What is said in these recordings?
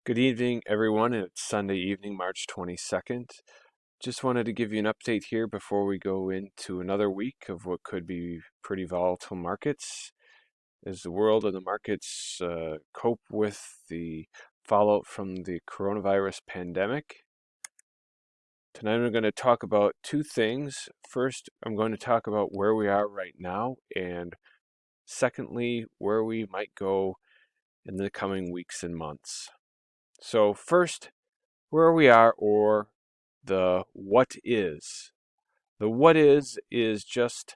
Good evening, everyone. It's Sunday evening, March 22nd. Just wanted to give you an update here before we go into another week of what could be pretty volatile markets as the world and the markets cope with the fallout from the coronavirus pandemic. Tonight, I'm going to talk about two things. First, I'm going to talk about where we are right now, and secondly, where we might go in the coming weeks and months. So, first, where we are, or the what is. The what is just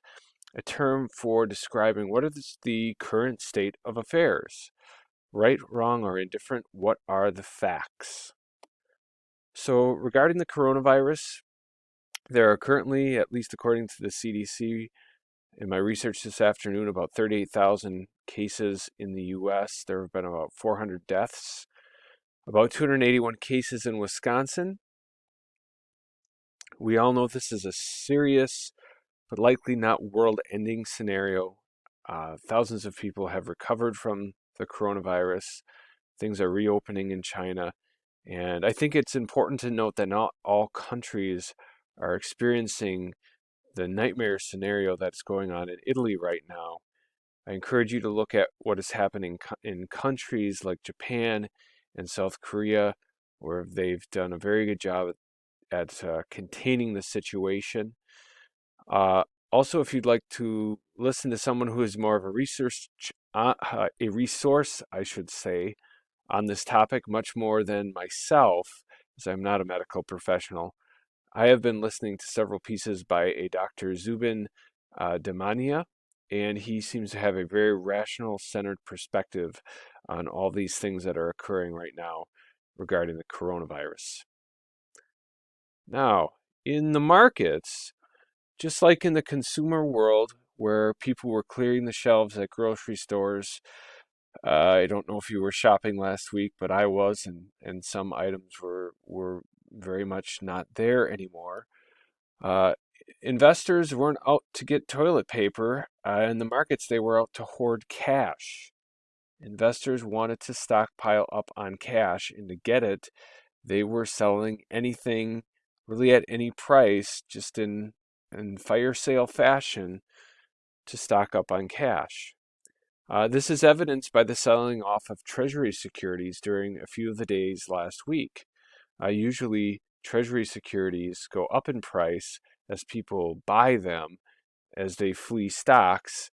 a term for describing what is the current state of affairs. Right, wrong, or indifferent, what are the facts? So regarding the coronavirus, there are currently, at least according to the CDC, in my research this afternoon, about 38,000 cases in the US. There have been about 400 deaths, about 281 cases in Wisconsin. We all know this is a serious but likely not world-ending scenario. Thousands of people have recovered from the coronavirus. Things are reopening in China. And I think it's important to note that not all countries are experiencing the nightmare scenario that's going on in Italy right now. I encourage you to look at what is happening in countries like Japan and South Korea, where they've done a very good job at containing the situation. Uh, Also, if you'd like to listen to someone who is more of a resource, I should say, on this topic, much more than myself, as I'm not a medical professional, I have been listening to several pieces by a Dr. Zubin Damania, and he seems to have a very rational, centered perspective on all these things that are occurring right now regarding the coronavirus. Now, in the markets, just like in the consumer world, where people were clearing the shelves at grocery stores, I don't know if you were shopping last week, but I was, and some items were very much not there anymore. Uh, Investors weren't out to get toilet paper. In the markets, they were out to hoard cash. Investors wanted to stockpile up on cash, and to get it, they were selling anything really at any price, just in fire sale fashion, to stock up on cash. This is evidenced by the selling off of Treasury securities during a few of the days last week. Usually, Treasury securities go up in price as people buy them as they flee stocks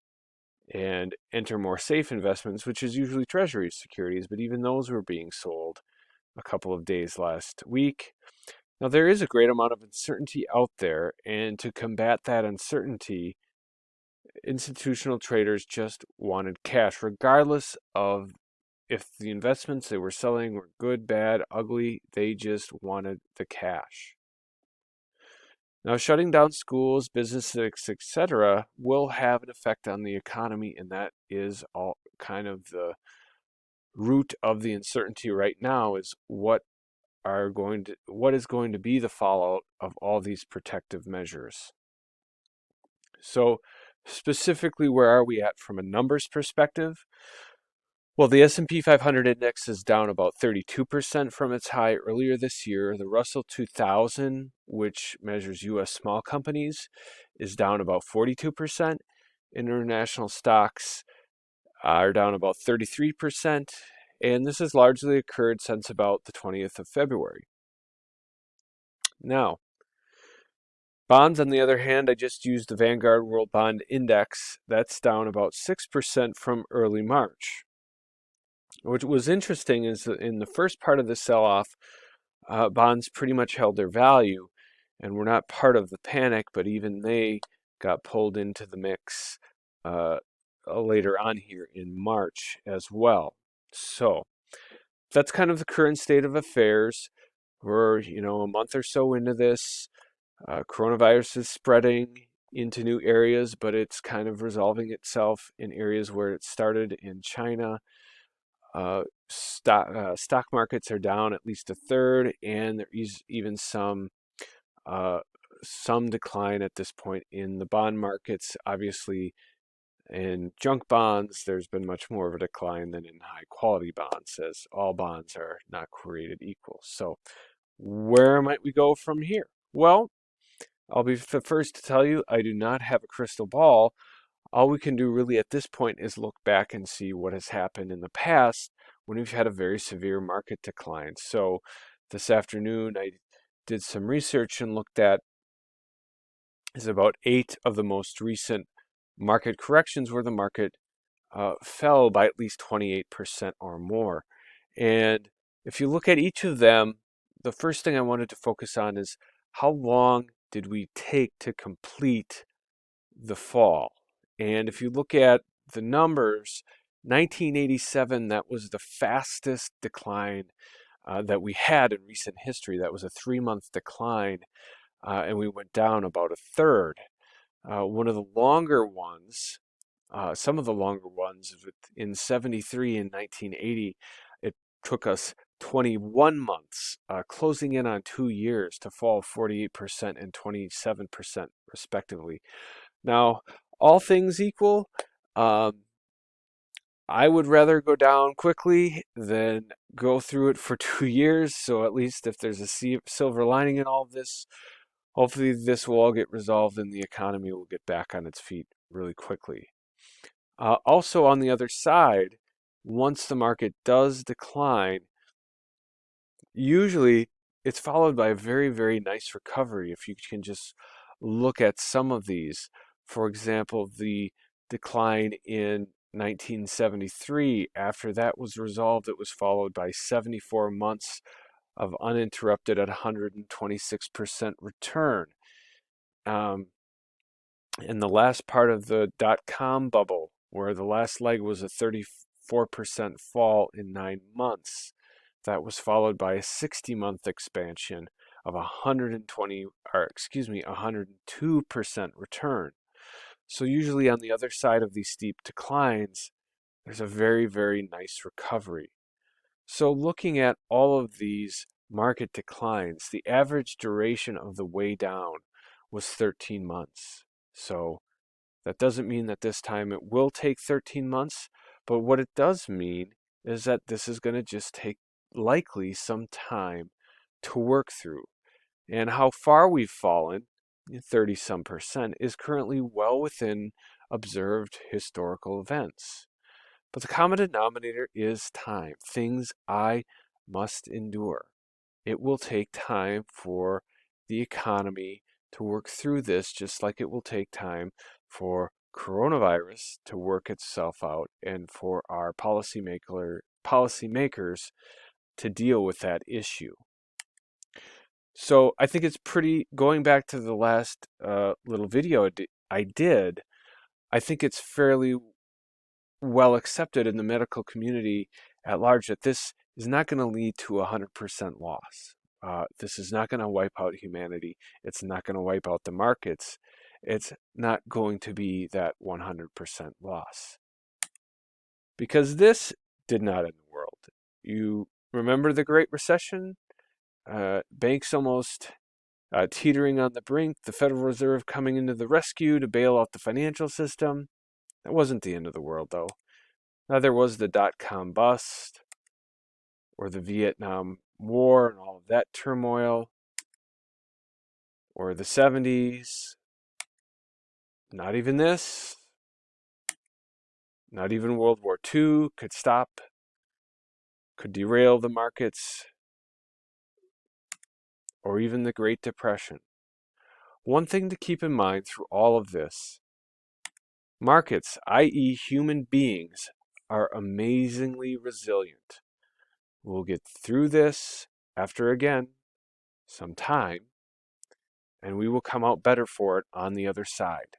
and enter more safe investments, which is usually Treasury securities, but even those were being sold a couple of days last week. Now, there is a great amount of uncertainty out there, and to combat that uncertainty, institutional traders just wanted cash, regardless of if the investments they were selling were good, bad, ugly, they just wanted the cash. Now, shutting down schools, businesses, etc., will have an effect on the economy, and that is all kind of the root of the uncertainty right now is what is going to be the fallout of all these protective measures. So, specifically, where are we at from a numbers perspective? Well, the S&P 500 index is down about 32% from its high earlier this year. The Russell 2000, which measures U.S. small companies, is down about 42%. International stocks are down about 33%, and this has largely occurred since about the 20th of February. Now, bonds, on the other hand, I just used the Vanguard World Bond Index. That's down about 6% from early March. What was interesting is that in the first part of the sell-off, bonds pretty much held their value and were not part of the panic, but even they got pulled into the mix later on here in March as well. So that's kind of the current state of affairs. We're, a month or so into this. Coronavirus is spreading into new areas, but it's kind of resolving itself in areas where it started in China. Stock markets are down at least a third, and there is even some decline at this point in the bond markets. Obviously, In junk bonds, there's been much more of a decline than in high quality bonds, as all bonds are not created equal. So, where might we go from here? Well, I'll be the first to tell you I do not have a crystal ball. All we can do really at this point is look back and see what has happened in the past when we've had a very severe market decline. So, this afternoon I did some research and looked at is about 8 of the most recent market corrections where the market fell by at least 28% or more. And if you look at each of them, the first thing I wanted to focus on is how long did we take to complete the fall? And if you look at the numbers, 1987, that was the fastest decline that we had in recent history. That was a 3-month decline, and we went down about a third. One of the longer ones, some of the longer ones in 73 and 1980, it took us 21 months, closing in on 2 years to fall 48% and 27% respectively. Now, all things equal, um, I would rather go down quickly than go through it for 2 years. So at least if there's a silver lining in all of this, hopefully this will all get resolved and the economy will get back on its feet really quickly. Also on the other side, once the market does decline, usually it's followed by a very, very nice recovery. If you can just look at some of these, for example, the decline in 1973, after that was resolved, it was followed by 74 months of uninterrupted at 126% return. Um, in the last part of the dot-com bubble, where the last leg was a 34% fall in 9 months, that was followed by a 60-month expansion of 102% return. So usually on the other side of these steep declines, there's a very, very nice recovery. So looking at all of these market declines, the average duration of the way down was 13 months. So that doesn't mean that this time it will take 13 months, but what it does mean is that this is going to just take likely some time to work through. And how far we've fallen, 30 some percent, is currently well within observed historical events. But the common denominator is time, things I must endure. It will take time for the economy to work through this, just like it will take time for coronavirus to work itself out and for our policymakers to deal with that issue. So I think it's pretty, going back to the last little video I did, I think it's fairly well accepted in the medical community at large that this is not going to lead to 100% loss. This is not going to wipe out humanity. It's not going to wipe out the markets. It's not going to be that 100% loss. Because this did not end the world. You remember the Great Recession? Banks almost teetering on the brink, the Federal Reserve coming into the rescue to bail out the financial system. That wasn't the end of the world, though. Neither was the dot-com bust or the Vietnam War and all of that turmoil, or the 70s. Not even this. Not even World War II could stop, could derail the markets, or even the Great Depression. One thing to keep in mind through all of this, markets, i.e. human beings, are amazingly resilient. We'll get through this after, again, some time, and we will come out better for it on the other side.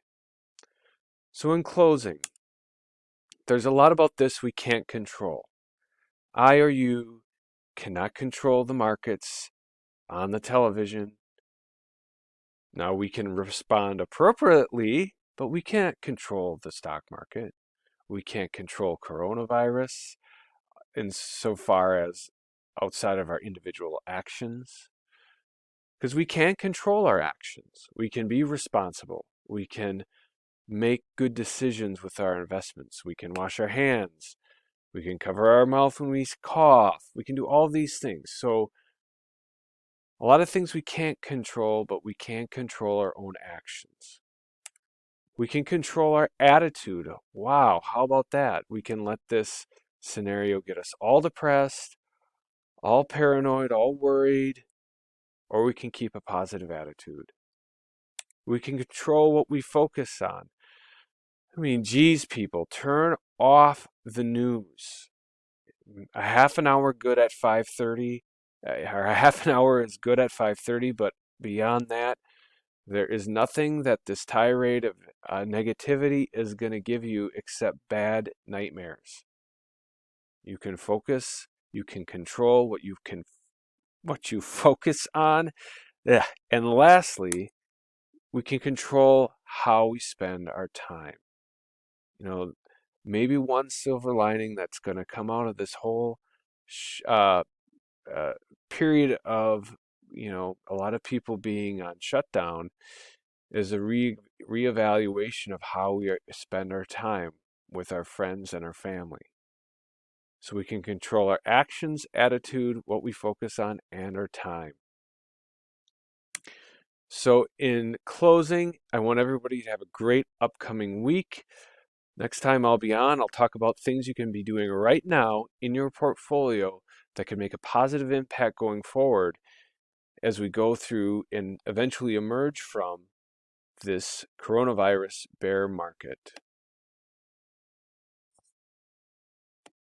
So in closing, there's a lot about this we can't control. I or you cannot control the markets on the television. Now we can respond appropriately, but we can't control the stock market. We can't control coronavirus insofar as outside of our individual actions. Because we can't control our actions. We can be responsible. We can make good decisions with our investments. We can wash our hands. We can cover our mouth when we cough. We can do all these things. So a lot of things we can't control, but we can control our own actions. We can control our attitude. Wow, how about that? We can let this scenario get us all depressed, all paranoid, all worried, or we can keep a positive attitude. We can control what we focus on. I mean, geez, people, turn off the news. A half an hour good at 5:30, or a half an hour is good at 5:30, but beyond that, there is nothing that this tirade of negativity is going to give you except bad nightmares. You can focus, you can control what you focus on. Yeah. And lastly, we can control how we spend our time. You know, maybe one silver lining that's going to come out of this whole uh, uh, period of, a lot of people being on shutdown is a reevaluation of how we spend our time with our friends and our family. So we can control our actions, attitude, what we focus on, and our time. So in closing, I want everybody to have a great upcoming week. Next time I'll be on, I'll talk about things you can be doing right now in your portfolio that can make a positive impact going forward as we go through and eventually emerge from this coronavirus bear market.